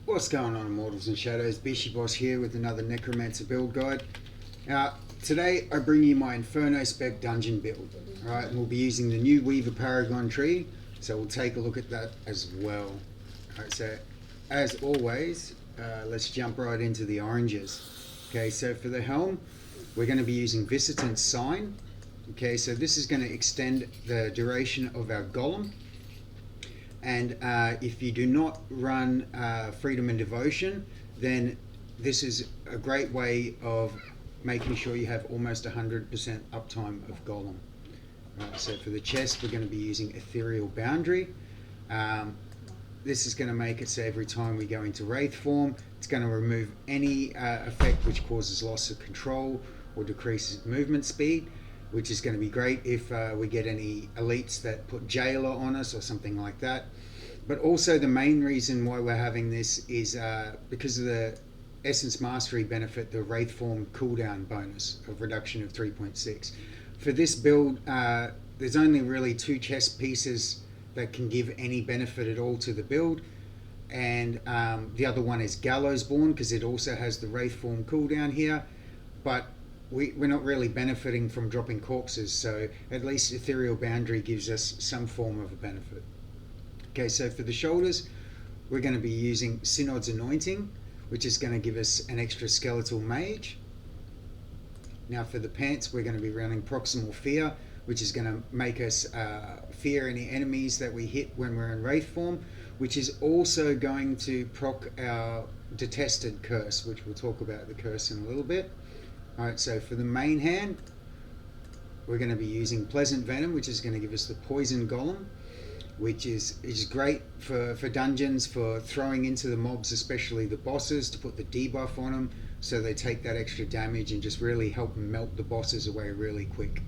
What's going on, Immortals and Shadows? Bishy Boss here with another Necromancer build guide. Today I bring you my Inferno spec dungeon build. Alright, and we'll be using the new Weaver Paragon tree, so we'll take a look at that as well. Alright, so as always, let's jump right into the oranges. Okay, so for the helm, we're going to be using Visitant's Sign. Okay, so this is going to extend the duration of our golem. And if you do not run Freedom and Devotion, then this is a great way of making sure you have almost 100% uptime of Golem. Right, so for the chest, we're going to be using Ethereal Boundary. This is going to make it so every time we go into Wraith form, it's going to remove any effect which causes loss of control or decreases movement speed, which is going to be great if we get any elites that put Jailer on us or something like that. But also the main reason why we're having this is because of the Essence Mastery benefit, the Wraith form cooldown bonus of reduction of 3.6. For this build, there's only really 2 chest pieces that can give any benefit at all to the build. And the other one is Gallowsborn, because it also has the Wraith form cooldown here. But we're not really benefiting from dropping corpses, so at least Ethereal Boundary gives us some form of a benefit. Okay, so for the shoulders, we're going to be using Synod's Anointing, which is going to give us an extra skeletal mage. Now for the pants, we're going to be running Proximal Fear, which is going to make us fear any enemies that we hit when we're in Wraith form, which is also going to proc our Detested Curse, which we'll talk about the curse in a little bit. Alright, so for the main hand, we're going to be using Pleasant Venom, which is going to give us the Poison Golem, which is great for dungeons, for throwing into the mobs, especially the bosses, to put the debuff on them so they take that extra damage and just really help melt the bosses away really quick.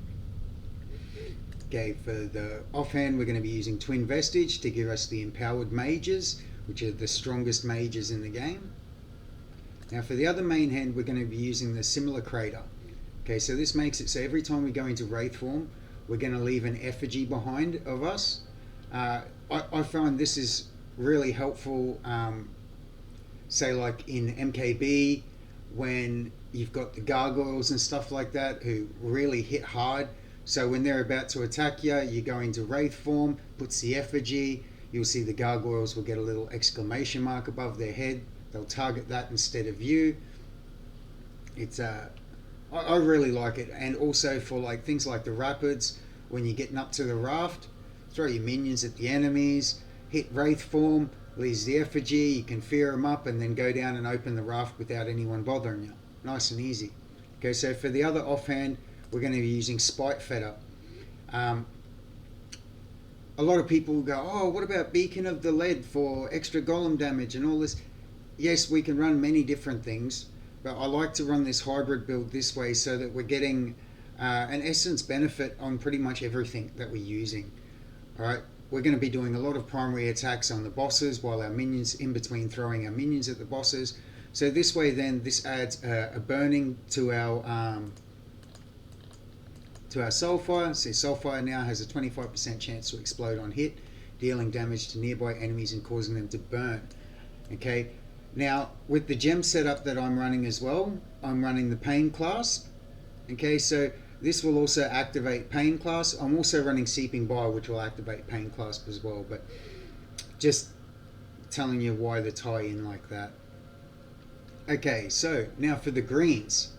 Okay, for the offhand, we're going to be using Twin Vestige to give us the Empowered Mages, which are the strongest mages in the game. Now for the other main hand, we're going to be using the Similar Crater. Okay, so this makes it so every time we go into Wraith form, we're going to leave an effigy behind of us. I find this is really helpful, say like in MKB, when you've got the gargoyles and stuff like that who really hit hard. So when they're about to attack you, you go into Wraith form, puts the effigy, you'll see the gargoyles will get a little exclamation mark above their head. They'll target that instead of you. It's I really like it. And also for like things like the rapids, when you're getting up to the raft, throw your minions at the enemies, hit Wraith form, leaves the effigy, you can fear them up and then go down and open the raft without anyone bothering you. Nice and easy. Okay, so for the other offhand, we're going to be using Spite Fetter. A lot of people go, oh, what about Beacon of the Lead for extra golem damage and all this? Yes, we can run many different things, but I like to run this hybrid build this way so that we're getting an essence benefit on pretty much everything that we're using. Alright, we're going to be doing a lot of primary attacks on the bosses while our minions, in between throwing our minions at the bosses. So this way then, this adds a burning to our Soulfire. So Soulfire now has a 25% chance to explode on hit, dealing damage to nearby enemies and causing them to burn. Okay, now with the gem setup that I'm running as well, I'm running the Pain class. Okay, so this will also activate Pain class. I'm also running Seeping Bile, which will activate Pain class as well, but just telling you why the tie-in like that. Okay, so now for the greens.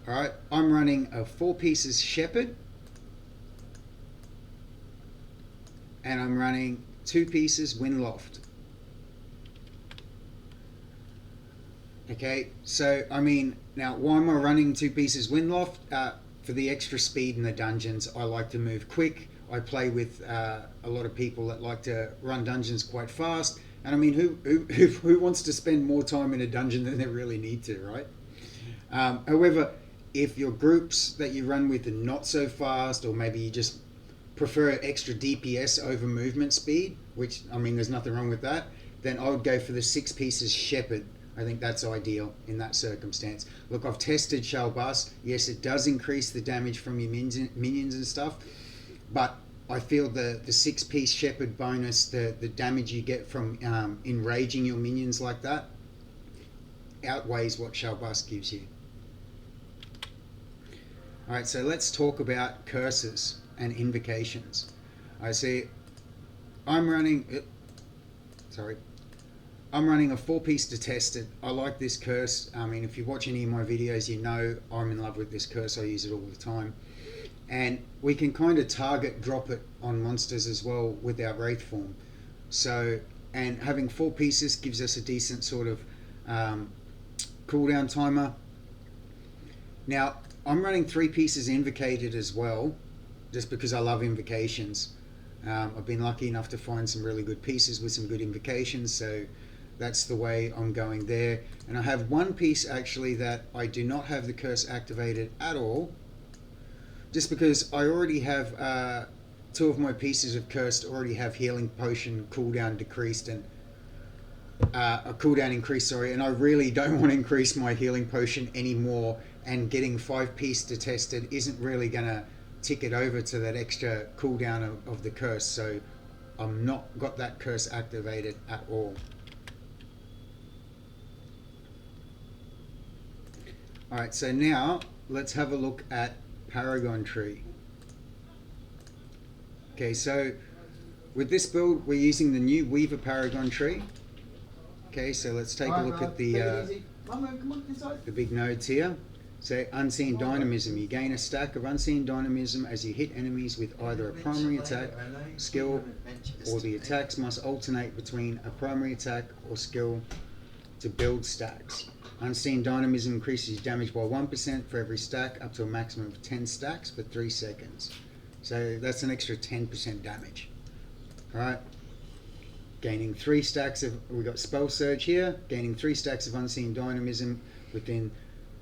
Alright, I'm running a 4 pieces Shepherd, and I'm running 2 pieces Windloft. Okay, so I mean, now why am I running 2 pieces Windloft? For the extra speed in the dungeons. I like to move quick. I play with a lot of people that like to run dungeons quite fast. And I mean, who wants to spend more time in a dungeon than they really need to, right? However, if your groups that you run with are not so fast, or maybe you just prefer extra DPS over movement speed, which, I mean, there's nothing wrong with that, then I would go for the 6 pieces Shepherd. I think that's ideal in that circumstance. Look, I've tested Shalbus. Yes, it does increase the damage from your minions and stuff, but I feel the 6-piece Shepherd bonus, the damage you get from enraging your minions like that, outweighs what Shalbus gives you. Alright, so let's talk about curses and invocations. I see I'm running a 4-piece detested. I like this curse. I mean, if you watch any of my videos, you know I'm in love with this curse. I use it all the time. And we can kind of target drop it on monsters as well with our Wraith form. So, and having 4 pieces gives us a decent sort of cooldown timer. Now, I'm running 3 pieces invocated as well, just because I love invocations. I've been lucky enough to find some really good pieces with some good invocations, so that's the way I'm going there. And I have 1 piece actually that I do not have the curse activated at all, just because I already have 2 of my pieces of cursed already have healing potion cooldown decreased and a cooldown increase, sorry, and I really don't want to increase my healing potion anymore, and getting 5-piece detested isn't really going to tick it over to that extra cooldown of the curse, so I'm not got that curse activated at all. Alright, so now let's have a look at Paragon tree. Okay, so with this build we're using the new Weaver Paragon tree. Okay, so let's take a look at the big nodes here. So Unseen Dynamism. You gain a stack of Unseen Dynamism as you hit enemies with either a primary attack, skill, or the attacks must alternate between a primary attack or skill to build stacks. Unseen Dynamism increases damage by 1% for every stack up to a maximum of 10 stacks for 3 seconds. So that's an extra 10% damage. Alright. Gaining 3 stacks of, we got Spell Surge here, gaining 3 stacks of Unseen Dynamism within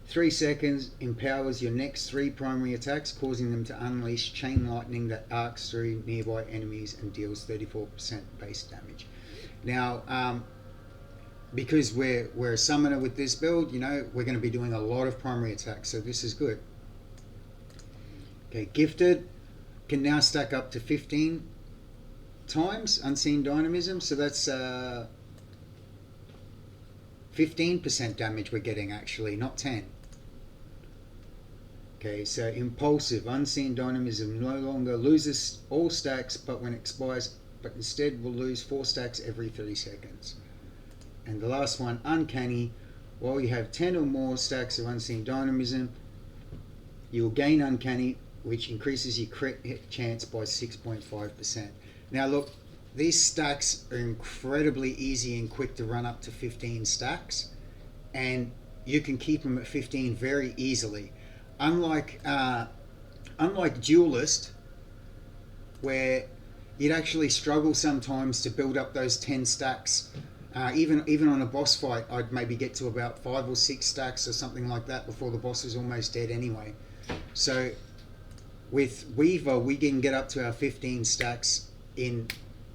3 seconds empowers your next 3 primary attacks, causing them to unleash Chain Lightning that arcs through nearby enemies and deals 34% base damage. Now, because we're a summoner with this build, you know, we're going to be doing a lot of primary attacks, so this is good. Okay, Gifted can now stack up to 15 times Unseen Dynamism, so that's 15% damage we're getting actually, not 10. Okay, so Impulsive, Unseen Dynamism no longer loses all stacks but when it expires, but instead will lose 4 stacks every 30 seconds. And the last one, Uncanny, while you have 10 or more stacks of Unseen Dynamism, you will gain Uncanny, which increases your crit hit chance by 6.5%. Now look, these stacks are incredibly easy and quick to run up to 15 stacks, and you can keep them at 15 very easily. Unlike Duelist, where you'd actually struggle sometimes to build up those 10 stacks. Even on a boss fight, I'd maybe get to about 5 or 6 stacks or something like that before the boss is almost dead anyway. So with Weaver, we can get up to our 15 stacks in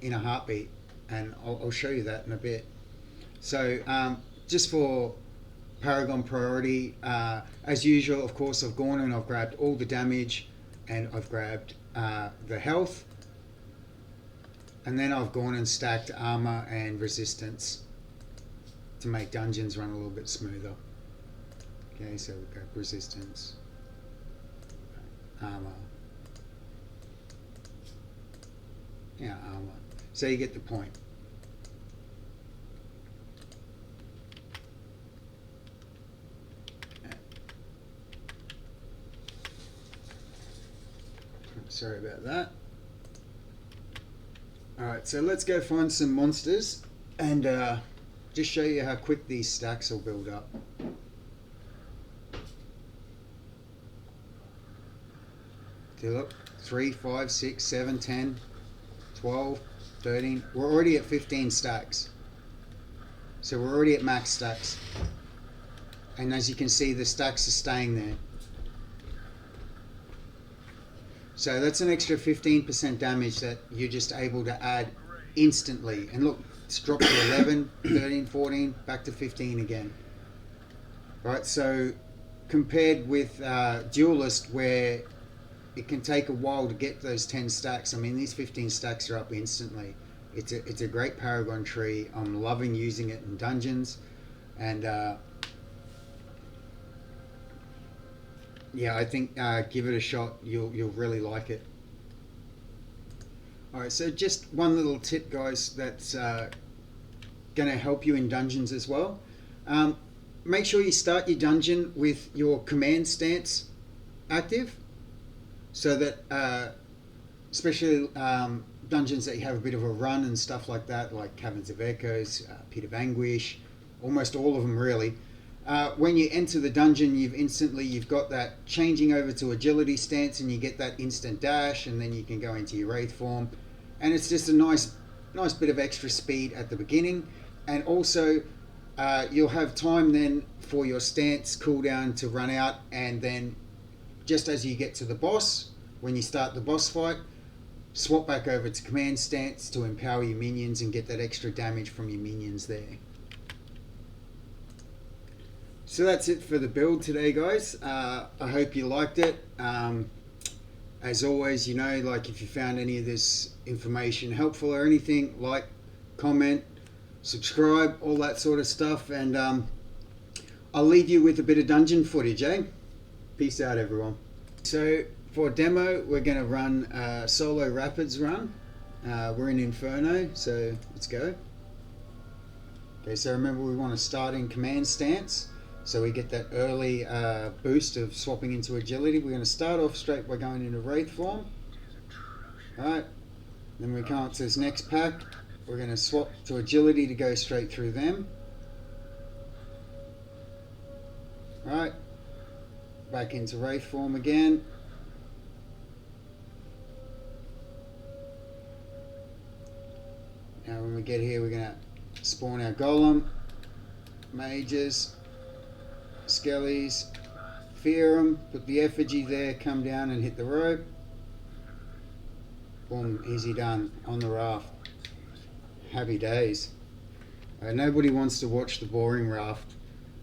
a heartbeat, and I'll show you that in a bit. So just for Paragon priority, as usual, of course, I've gone and I've grabbed all the damage, and I've grabbed the health, and then I've gone and stacked armor and resistance to make dungeons run a little bit smoother. Okay, so we've got resistance, armor, armor. So you get the point. Sorry about that. Alright, so let's go find some monsters and just show you how quick these stacks will build up. Okay, look, 3, 5, 6, 7, 10, 12, 13. We're already at 15 stacks. So we're already at max stacks. And as you can see, the stacks are staying there. So that's an extra 15% damage that you're just able to add instantly. And look, it's dropped to 11, 13, 14, back to 15 again. Right, so compared with Duelist, where it can take a while to get those 10 stacks, I mean, these 15 stacks are up instantly. It's a great Paragon tree. I'm loving using it in dungeons. And yeah, I think give it a shot. You'll really like it. All right, so just one little tip, guys, that's going to help you in dungeons as well. Make sure you start your dungeon with your command stance active, so that especially dungeons that you have a bit of a run and stuff like that, like Caverns of Echoes, Pit of Anguish, almost all of them really. When you enter the dungeon, you've got that changing over to agility stance, and you get that instant dash, and then you can go into your wraith form, and it's just a nice bit of extra speed at the beginning. And also you'll have time then for your stance cooldown to run out, and then just as you get to the boss, when you start the boss fight, swap back over to command stance to empower your minions and get that extra damage from your minions there. So that's it for the build today, guys. I hope you liked it. As always, like if you found any of this information helpful or anything, like, comment, subscribe, all that sort of stuff. And I'll leave you with a bit of dungeon footage, eh? Peace out, everyone. So for demo, we're going to run a solo rapids run. We're in Inferno, so let's go. Okay, so remember we want to start in command stance, so we get that early boost of swapping into agility. We're going to start off straight by going into wraith form. Alright, then we come up to this next pack. We're going to swap to agility to go straight through them. Alright, back into wraith form again. Now when we get here, we're going to spawn our golem, mages, skellies, fear them, put the effigy there, come down and hit the rope. Boom, easy done, on the raft. Happy days. Nobody wants to watch the boring raft,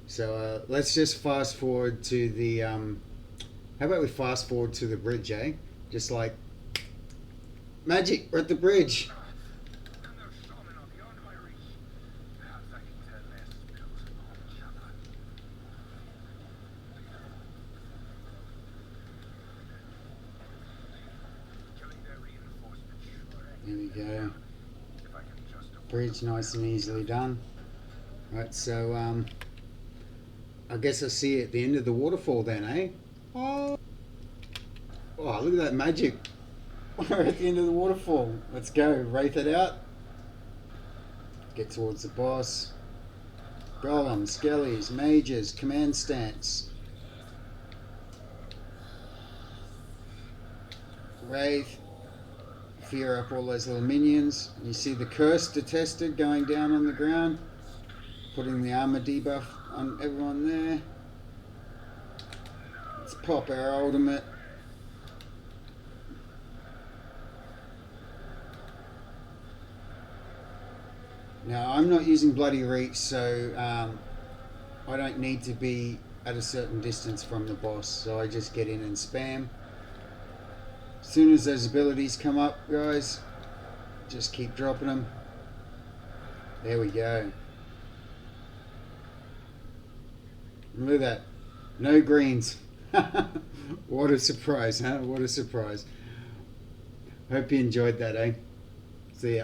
so let's just fast forward to the how about we fast forward to the bridge, eh? Just like magic, we're at the bridge. There we go. Bridge nice and easily done. Right, so I guess I'll see you at the end of the waterfall then, eh? Oh, look at that magic. We're at the end of the waterfall. Let's go, wraith it out. Get towards the boss. Golem, skellies, mages, command stance. Wraith. Fear up all those little minions. You see the curse detested going down on the ground, putting the armor debuff on everyone there. Let's pop our ultimate. Now I'm not using bloody reach, so I don't need to be at a certain distance from the boss, so I just get in and spam. As soon as those abilities come up, guys, just keep dropping them. There we go. Look at that. No greens. What a surprise, huh? What a surprise. Hope you enjoyed that, eh? See ya.